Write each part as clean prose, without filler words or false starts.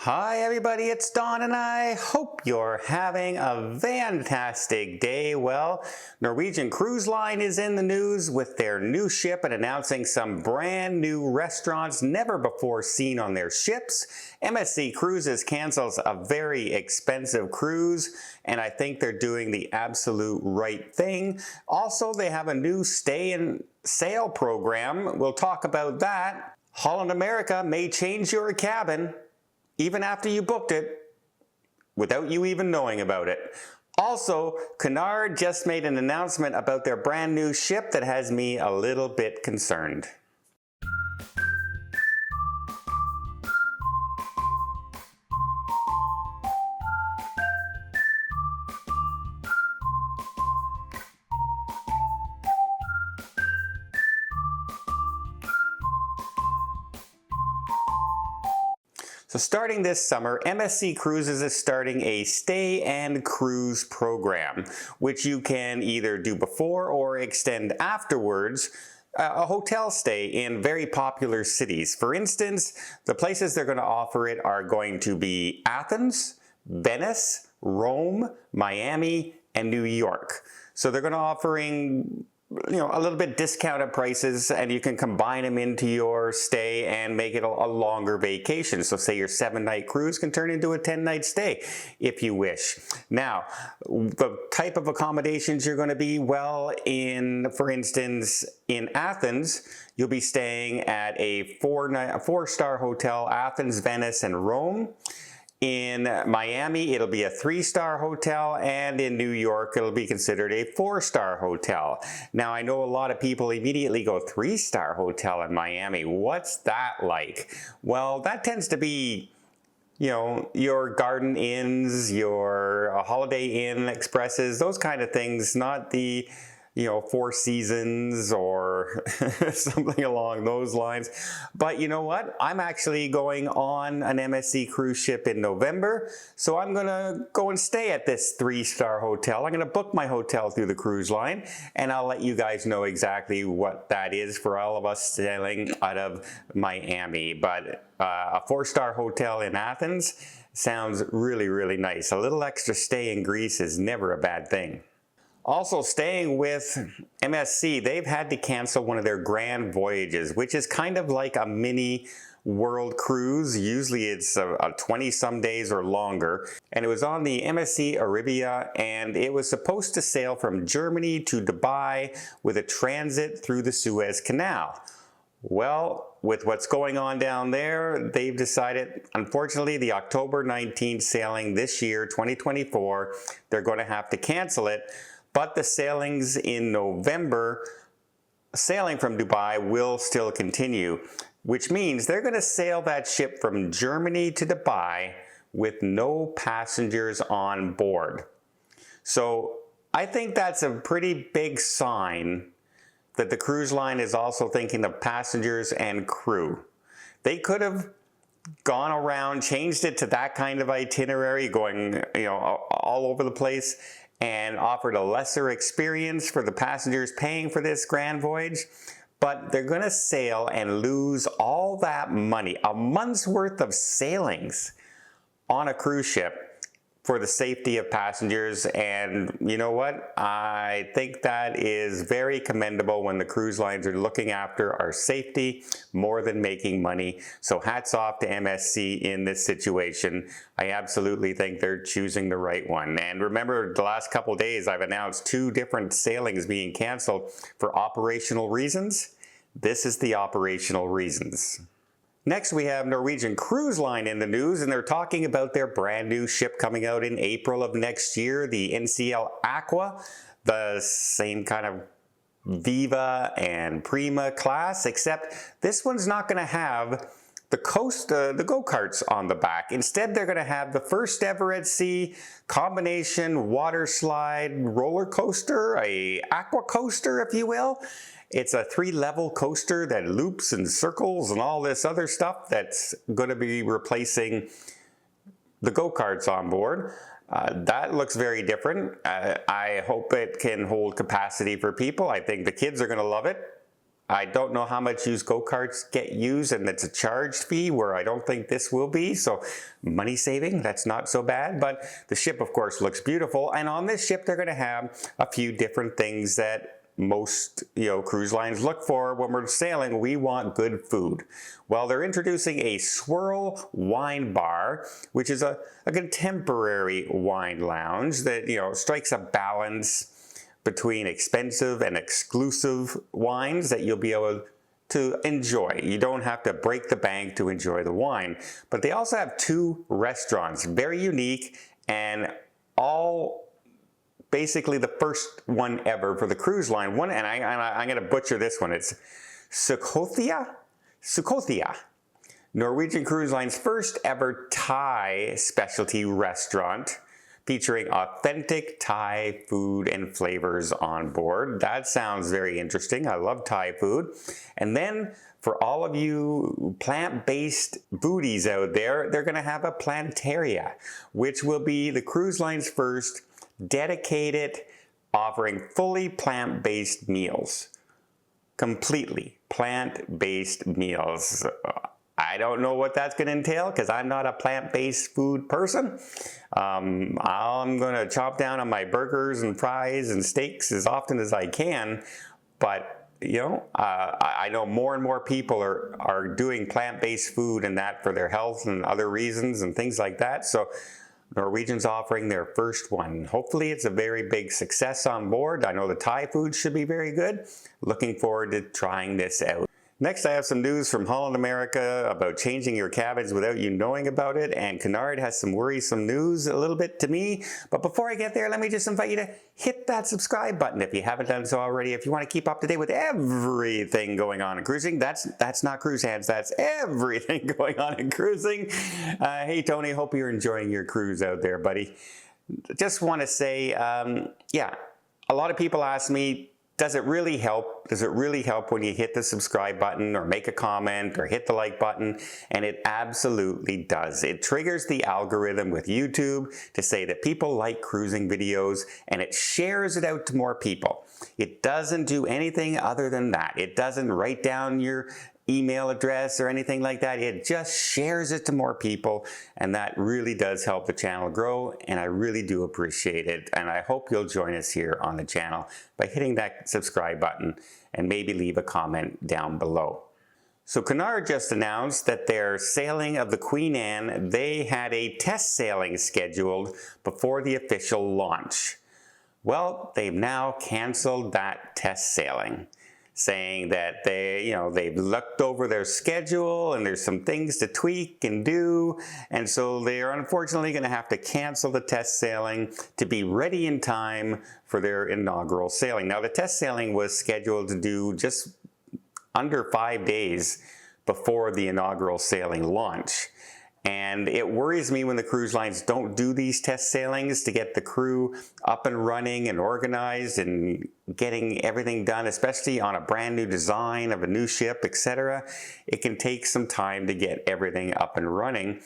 Hi everybody, it's Don and I hope you're having a fantastic day. Well, Norwegian Cruise Line is in the news with their new ship and announcing some brand new restaurants never before seen on their ships. MSC Cruises cancels a very expensive cruise, and I think they're doing the absolute right thing. Also, they have a new stay and sail program. We'll talk about that. Holland America may change your cabin even after you booked it, without you even knowing about it. Also, Cunard just made an announcement about their brand new ship that has me a little bit concerned. So starting this summer, MSC Cruises is starting a stay and cruise program, which you can either do before or extend afterwards. A hotel stay in very popular cities. For instance, the places they're going to offer it are going to be Athens, Venice, Rome, Miami, and New York. So they're going to offering a little bit discounted prices, and you can combine them into your stay and make it a longer vacation. So say your 7-night cruise can turn into a 10-night stay if you wish. Now, the type of accommodations you're going to be, well, for instance, in Athens, you'll be staying at a 4-star hotel, Athens, Venice, and Rome. In Miami, it'll be a 3-star hotel, and in New York, it'll be considered a 4-star hotel. Now, I know a lot of people immediately go, 3-star hotel in Miami, what's that like? Well, that tends to be, your Garden Inns, your Holiday Inn Expresses, those kind of things, not the Four Seasons or something along those lines. But you know what? I'm actually going on an MSC cruise ship in November, so I'm gonna go and stay at this 3-star hotel. I'm gonna book my hotel through the cruise line, and I'll let you guys know exactly what that is for all of us sailing out of Miami. But a 4-star hotel in Athens sounds really, really nice. A little extra stay in Greece is never a bad thing. Also, staying with MSC, they've had to cancel one of their Grand Voyages, which is kind of like a mini world cruise. Usually it's a 20-some days or longer. And it was on the MSC Arabia, and it was supposed to sail from Germany to Dubai with a transit through the Suez Canal. Well, with what's going on down there, they've decided, unfortunately, the October 19th sailing this year, 2024, they're going to have to cancel it. But the sailings in November, sailing from Dubai, will still continue, which means they're going to sail that ship from Germany to Dubai with no passengers on board. So I think that's a pretty big sign that the cruise line is also thinking of passengers and crew. They could have gone around, changed it to that kind of itinerary, going all over the place, and offered a lesser experience for the passengers paying for this Grand Voyage. But they're going to sail and lose all that money, a month's worth of sailings on a cruise ship, for the safety of passengers. And you know what? I think that is very commendable when the cruise lines are looking after our safety more than making money. So hats off to MSC in this situation. I absolutely think they're choosing the right one. And remember, the last couple days I've announced 2 different sailings being canceled for operational reasons. This is the operational reasons. Next, we have Norwegian Cruise Line in the news, and they're talking about their brand new ship coming out in April of next year, the NCL Aqua, the same kind of Viva and Prima class, except this one's not going to have the go-karts on the back. Instead, they're going to have the first ever at sea combination water slide roller coaster, a aqua coaster, if you will. It's a 3-level coaster that loops and circles and all this other stuff that's going to be replacing the go-karts on board. That looks very different. I hope it can hold capacity for people. I think the kids are going to love it. I don't know how much used go-karts get used, and it's a charged fee where I don't think this will be, so money saving, that's not so bad. But the ship, of course, looks beautiful, and on this ship they're going to have a few different things that most cruise lines look for when we're sailing. We want good food. Well, they're introducing a swirl wine bar, which is a contemporary wine lounge that strikes a balance between expensive and exclusive wines that you'll be able to enjoy. You don't have to break the bank to enjoy the wine. But they also have 2 restaurants, very unique, and all basically the first one ever for the cruise line. And I'm going to butcher this one. It's Sukhothia? Sukhothia. Norwegian Cruise Line's first ever Thai specialty restaurant featuring authentic Thai food and flavors on board. That sounds very interesting. I love Thai food. And then for all of you plant-based foodies out there, they're going to have a Plantaria, which will be the cruise line's first dedicated offering fully plant-based meals. Completely plant-based meals. I don't know what that's going to entail because I'm not a plant-based food person. I'm going to chop down on my burgers and fries and steaks as often as I can, but I know more and more people are doing plant-based food and that for their health and other reasons and things like that. So Norwegian's offering their first one. Hopefully it's a very big success on board. I know the Thai food should be very good. Looking forward to trying this out. Next, I have some news from Holland America about changing your cabins without you knowing about it, and Cunard has some worrisome news a little bit to me. But before I get there, let me just invite you to hit that subscribe button if you haven't done so already. If you want to keep up to date with everything going on in cruising, that's not cruise hands, that's everything going on in cruising. Hey Tony, hope you're enjoying your cruise out there, buddy. Just want to say, yeah, a lot of people ask me, does it really help? Does it really help when you hit the subscribe button or make a comment or hit the like button? And it absolutely does. It triggers the algorithm with YouTube to say that people like cruising videos, and it shares it out to more people. It doesn't do anything other than that. It doesn't write down your email address or anything like that. It just shares it to more people, and that really does help the channel grow, and I really do appreciate it. And I hope you'll join us here on the channel by hitting that subscribe button and maybe leave a comment down below. So Cunard just announced that their sailing of the Queen Anne, they had a test sailing scheduled before the official launch. Well, they've now canceled that test sailing, saying that they've looked over their schedule and there's some things to tweak and do, and so they are unfortunately going to have to cancel the test sailing to be ready in time for their inaugural sailing. Now, the test sailing was scheduled to do just under 5 days before the inaugural sailing launch. And it worries me when the cruise lines don't do these test sailings to get the crew up and running and organized and getting everything done, especially on a brand new design of a new ship, etc. It can take some time to get everything up and running,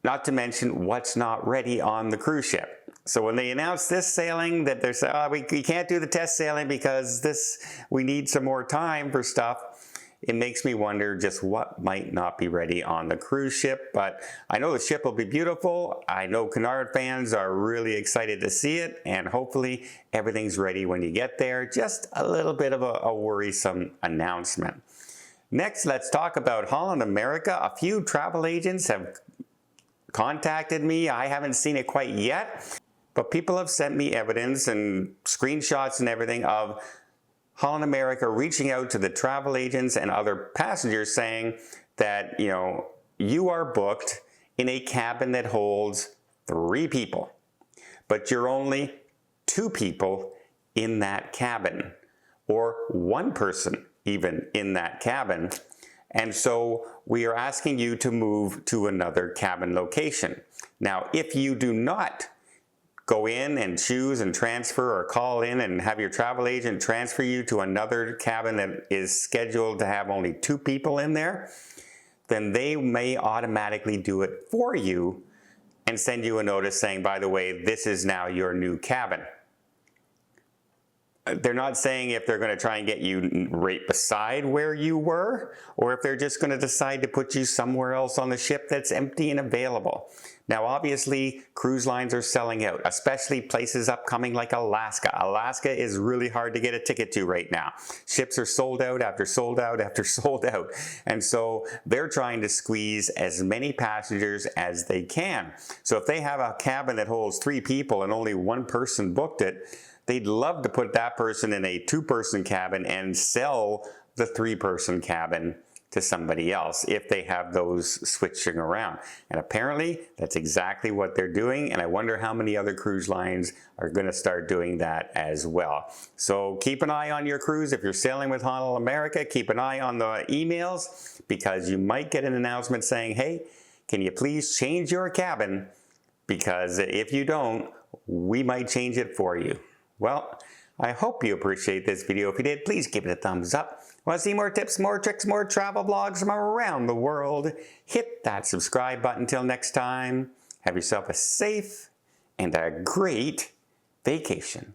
not to mention what's not ready on the cruise ship. So when they announced this sailing, that they're saying, oh, we can't do the test sailing because we need some more time for stuff, it makes me wonder just what might not be ready on the cruise ship. But I know the ship will be beautiful. I know Cunard fans are really excited to see it, and hopefully everything's ready when you get there. Just a little bit of a worrisome announcement. Next, let's talk about Holland America. A few travel agents have contacted me. I haven't seen it quite yet, but people have sent me evidence and screenshots and everything of Holland America reaching out to the travel agents and other passengers saying that, you are booked in a cabin that holds 3 people, but you're only 2 people in that cabin, or 1 person even in that cabin. And so we are asking you to move to another cabin location. Now, if you do not go in and choose and transfer, or call in and have your travel agent transfer you to another cabin that is scheduled to have only 2 people in there, then they may automatically do it for you and send you a notice saying, by the way, this is now your new cabin. they're not saying if they're going to try and get you right beside where you were, or if they're just going to decide to put you somewhere else on the ship that's empty and available. Now, obviously, cruise lines are selling out, especially places upcoming like Alaska. Alaska is really hard to get a ticket to right now. Ships are sold out after sold out after sold out. And so they're trying to squeeze as many passengers as they can. So if they have a cabin that holds 3 people and only 1 person booked it, they'd love to put that person in a 2-person cabin and sell the 3-person cabin to somebody else if they have those switching around. And apparently that's exactly what they're doing, and I wonder how many other cruise lines are going to start doing that as well. So keep an eye on your cruise. If you're sailing with Holland America, keep an eye on the emails, because you might get an announcement saying, hey, can you please change your cabin? Because if you don't, we might change it for you. Well, I hope you appreciate this video. If you did, please give it a thumbs up. Want to see more tips, more tricks, more travel vlogs from around the world? Hit that subscribe button. Until next time, have yourself a safe and a great vacation.